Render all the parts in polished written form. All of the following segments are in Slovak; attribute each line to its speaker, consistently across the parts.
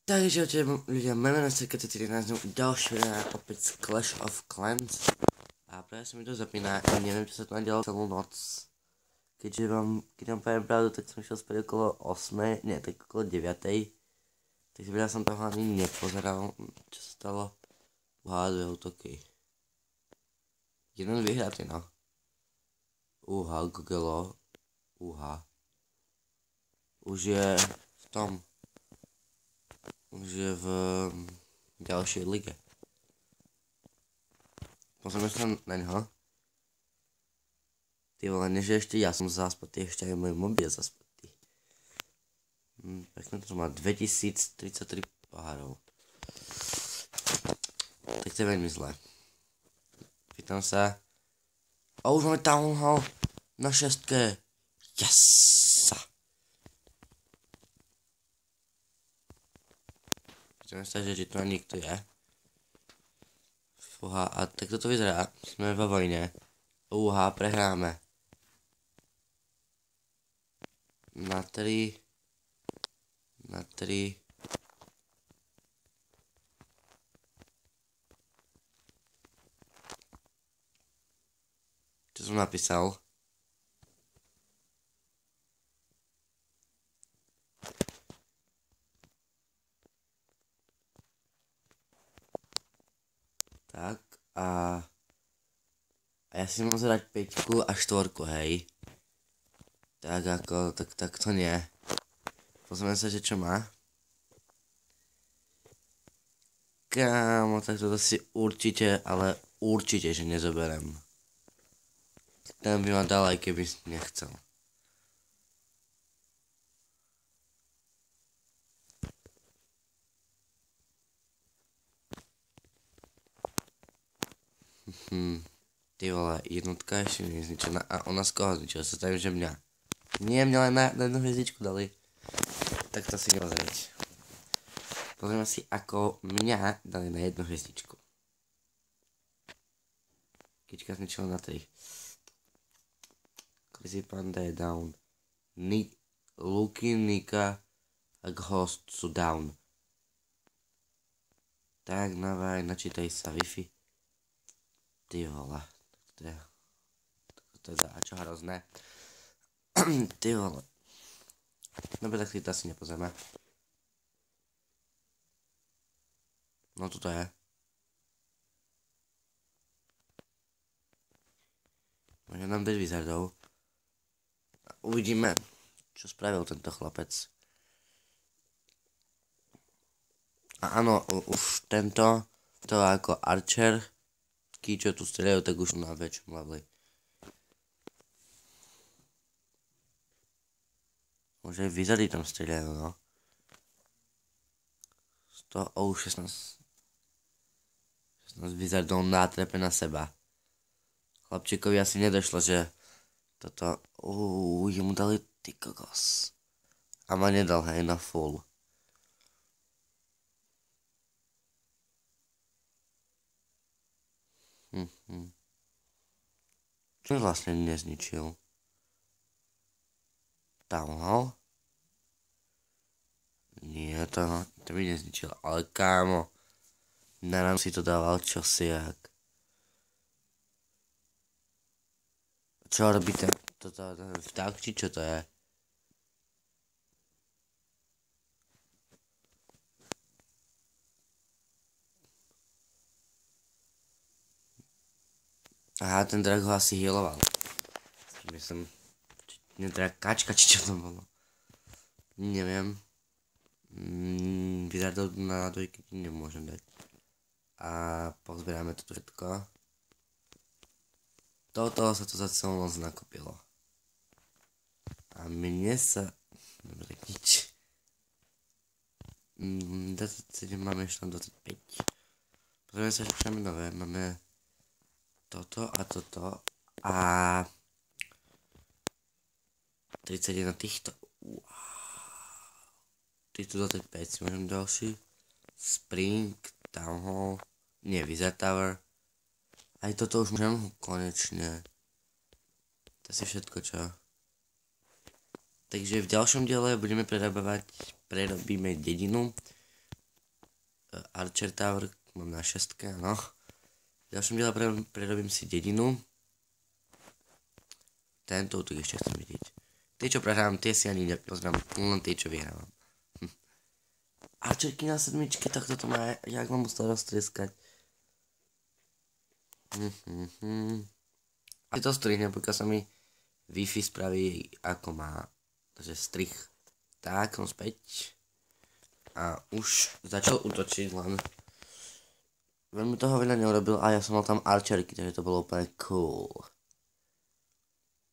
Speaker 1: Takže ľudia, máme na CKT 13 ďalšie opäť z Clash of Clans. A práve sa mi to zapíná, neviem, čo sa to nadelalo celú noc. Keď vám poviem pravdu, tak som šiel spať okolo 8, nie, tak okolo 9. Takže veľa som toho ani nepozeral, čo sa stalo. Dve útoky. Jeden vyhratý, no. Gugelo. Už je v tom. Už je v ďalšej lige. Pozrieme sa na ňo. Ty vole, než ešte ja som zaspatý, ešte aj môj mobil zaspatý. Pekne to má 2033 pohárov. Tak to je veľmi zlé. Pýtam sa. A už máme Town Hall na 6. Yes! Pýtam sa, že či tu niekto je. Fúha, a tak toto vyzerá. Sme vo vojne. Prehráme. Na 3. Čo som napísal? Tak a ja si mám zrať 5 a 4, hej. Tak ako, tak to nie. Pozrieme sa, že čo má. Kámo, tak toto si určite, ale určite, že nezoberiem. Ten by ma dal, aj keby nechcel. Ty vole, jednotka ešte nie je zničená. A ona z koho zničila? Sa stavím, že mňa. Nie, mňa len na jednu hviezdičku dali. Tak to si nerozrieť. Pozrieme si, ako mňa dali na jednu hviezdičku. Kyčka zničila na 3. Crazy Panda je down. Luky, Nika a Ghost sú down. Tak, navaj, načítaj sa Wi-Fi. Ty vole. To je čo hrozné. Ty vole. Dobre, tak si to asi nepozrieme. No toto je. Možno nám bez wizardov. Uvidíme, čo spravil tento chlapec. A áno, už tento, to ako Archer, čo tu strieľajú, tak už na väčšom leveli. Už aj wizardy tam strieľajú, no. 16 wizardov nátrepe na seba. Chlapčíkovi asi nedošlo, že toto, jemu dali ty kokos. A ma nedal, hej, na full. Čo vlastne nezničil? Town Hall? Nie, to by nezničil, ale kámo. Na nám si to dával čosi jak. Čo robí ten vták, či čo to je? Aha, ten drak ho asi healoval. Myslím, kačka, či čo to bolo. Neviem. Wizardov na dojky nemôžem dať. A pozbierame toto všetko. Toto sa to za celú noc nakopilo. A mne sa... Dobre, nič. 27 máme ešte 25. Pozrieme sa, že máme nové. Máme toto a toto. A 31 týchto. Týchto 25 si môžem ďalší. Spring, Town Hall. Nie, Wizard Tower. Aj toto už môžem konečne. To je všetko, čo? Takže v ďalšom diele budeme prerobíme dedinu. Archer Tower mám na 6, áno. V ďalšom diele prerobím si dedinu. Tento útok ešte chcem vidieť. Tie, čo prehrám, tie si ani nepozrám, len tie, čo vyhrávam. Archerky na 7, tak toto má, jak mám musel roztrieskať. A to strihnem, pokiaľ sa mi Wi-Fi spraví ako má. Takže strih. Tak, som späť. A už začal útočiť, len veľmi toho veľa neurobil a ja som mal tam archerky, takže to bolo úplne cool.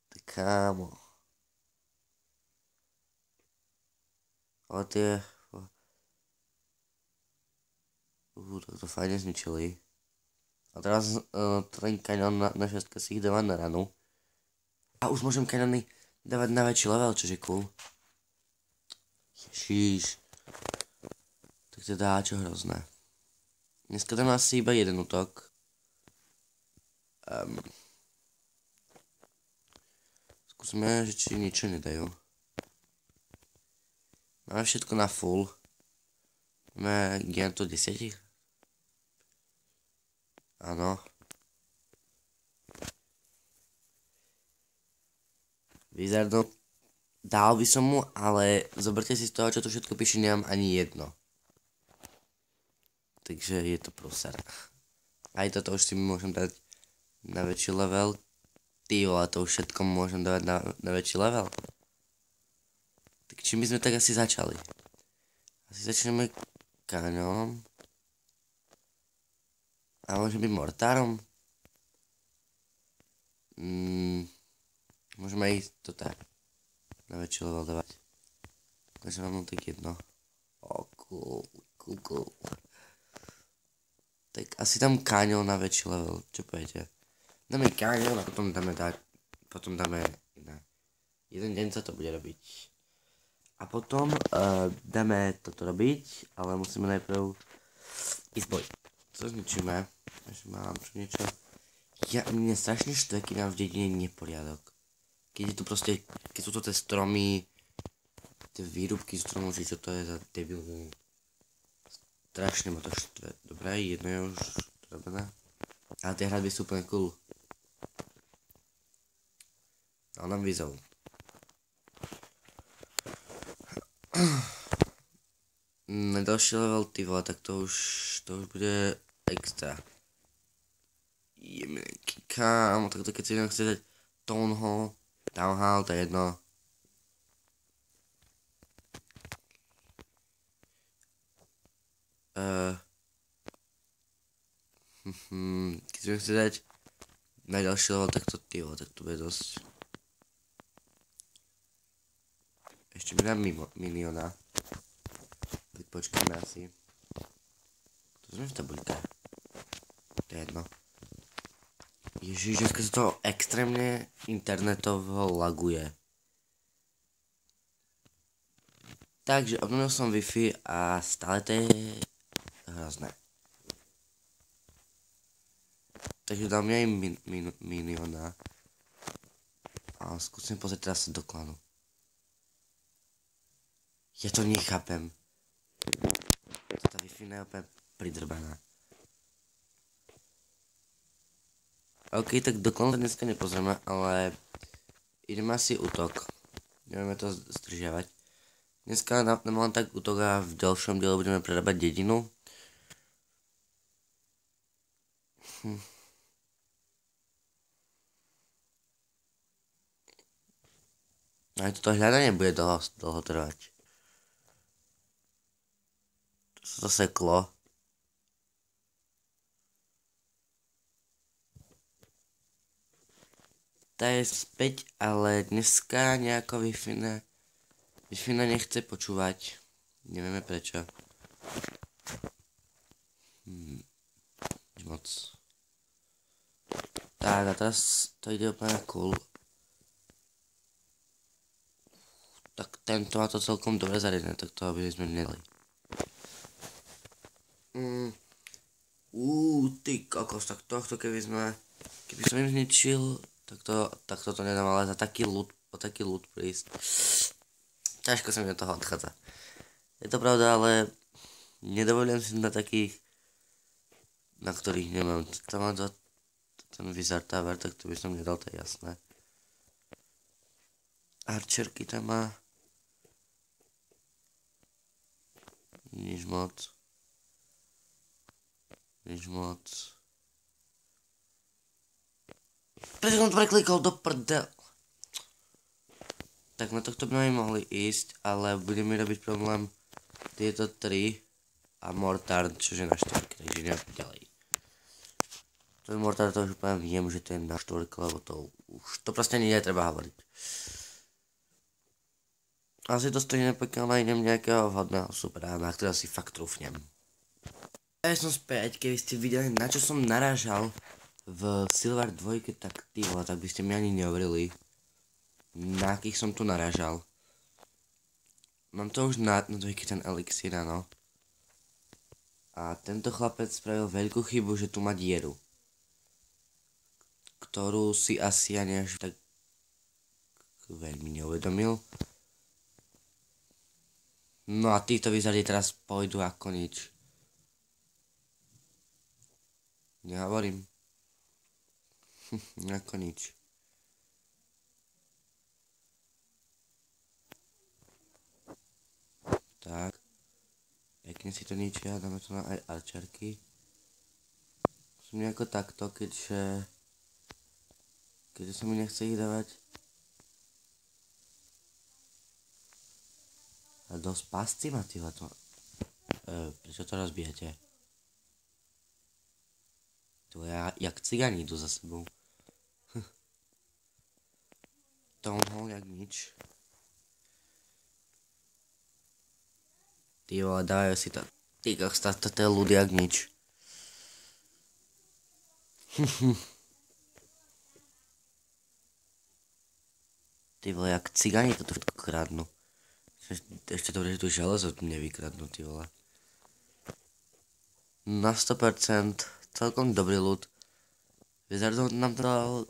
Speaker 1: Tak kámo. Ale tie... tak to fajne zničili. A teraz ten kanon na 6 si ich dáva na ranu. A už môžem kanony dávať na väčší level, čo je cool. Ježiš. Tak teda čo hrozné. Dneska tam asi iba jeden útok. Skúsme, že či niečo nedajú. Máme všetko na full. Máme gigantu 10. Áno. Wizardom dal by som mu, ale zoberte si z toho, čo tu všetko píše, nemám ani jedno. Takže je to prúser. Aj toto už si môžem dať na väčší level. Ty vole, to už všetko môžem dávať na väčší level. Tak čím by sme tak asi začali? Asi začneme kaňonom. A môže byť mortárom? Môžeme aj toto na väčší level dávať. Takže mám tak jedno. Cool. Tak asi tam kaňon na väčší level, čo poviete? Dáme kaňon a potom dáme iné. Jeden deň sa to bude robiť. A potom dáme toto robiť, ale musíme najprv ísť boj. Co zničíme? Ešte mám tu niečo. Mne strašne štve, keď mám v dedine neporiadok. Keď je tu proste, keď sú to tie stromy, tie výrubky stromov, či čo to je za debilné. Strašne ma to štve. Dobre, jedno je už robené. Ale tie hradby sú úplne cool. Ale nám vyzov. Na ďalší level, ty vole, tak to už bude extra. Jemenky, kámo, tak to keď si jenom chce dať Town Hall, to je jedno. Keď si chce dať na ďalší level, tak to ty vole, tak to bude dosť. Ešte mi dám milióna. Tak počkáme asi. To sme v tabuľke. To je jedno. Ježiš, dneska sa to extrémne internetovo laguje. Takže obnovil som Wi-Fi a stále to je hrozné. Takže dám mi aj milióna. A skúsim pozrieť teraz do klanu. Ja to nechápem. Tá Wi-Fi je úplne pridrbaná. OK, tak do klanu dneska nepozrieme, ale ideme asi útok. Nebudeme to zdržiavať. Dneska nám len tak útok a v ďalšom diele budeme prerábať dedinu. Aj toto hľadanie bude dlho trvať. To sa to seklo. Tá je späť, ale dneska nejako Wi-Fi nechce počúvať. Nevieme prečo. Moc. Tak a teraz to ide úplne cool. Tak tento má to celkom dobre zariadené, tak to by sme nedali. Ty kokos, tak tohto keby som im zničil, tak toto nedám, ale za taký loot prísť. Ťažko sa mi do toho odchádza. Je to pravda, ale nedovolím si na takých, na ktorých nemám. Tam mám ten Wizard Tower, tak to by som nedal, to je jasné. Archerky tam má. Nič moc. Prečo som to preklikol do prdel? Tak na tohto by mohli ísť, ale bude mi robiť problém tieto 3 a Mortar, čože na 4, takže idem ďalej. Ten Mortar to už úplne viem, že to je na 4, lebo to už to proste nie je treba hovoriť. Asi to stojí nepokiaľ nájdem nejakého vhodného supera, na ktorého si fakt trúfnem. Ja som späť, keby ste videli, na čo som narážal v Silver 2, tak ty vole, tak by ste mi ani neuverili, na akých som tu narážal. Mám to už na 2 ten elixír, áno. A tento chlapec spravil veľkú chybu, že tu má dieru, ktorú si asi ani až tak veľmi neuvedomil. No a títo vyzerali teraz pôjdu ako nič. Nehovorím. Ako nič. Tak. Pekne si to ničia, dáme to na aj arčerky. Som nejako takto, keďže sa mi nechce ich dávať. A dosť pasci ma tyhleto. Prečo to rozbijete? To jak cigáni idú za sebou. Townhall jak nič. Ty vole, dávajú si to. Ty kokos, to je ľudí jak nič. Ty vole, jak cigáni toto všetko kradnú. Ešte dobre, že tu železo nevykradnú, ty vole. Na 100%. Celkom dobrý ľud. Wizardov nám dal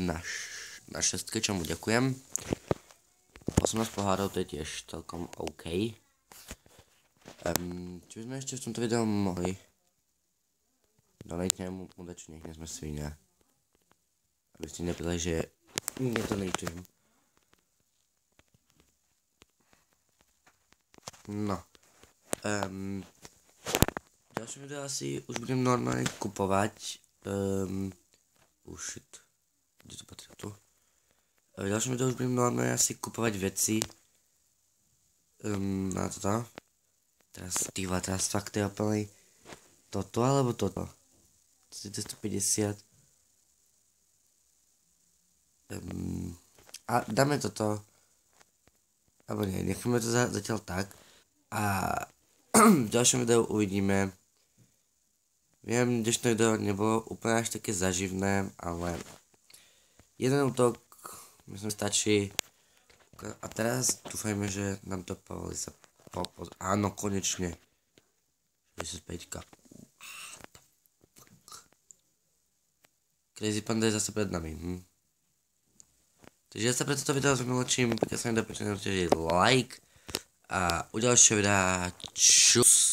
Speaker 1: na 6, čo mu ďakujem. 18 pohárov, to je tiež celkom OK. Čo by sme ešte v tomto videu mohli? Donajte mu dačo, nech nie sme svinia. Aby ste nepýtali, že nedonajtujem. No. Ďalšie video asi už budem normálne kupovať. Shit. Kde to patrí tu? V ďalšom videu už budem normálne asi kupovať veci. Na toto. Teraz fakt je úplne toto alebo toto. 150. A dáme toto. Alebo nie, necháme to zatiaľ tak. A v ďalšom videu uvidíme. Viem, dnešné video nebolo úplne až také zaživné, ale jeden útok, myslím, stačí. A teraz dúfajme, že nám to povolí sa áno, konečne. 65. Crazy Panda je zase pred nami. Takže ja sa pre toto video zaujímavým, pokiaľ sa mi dá, prečo nemusíte like. A u ďalšieho videa čus.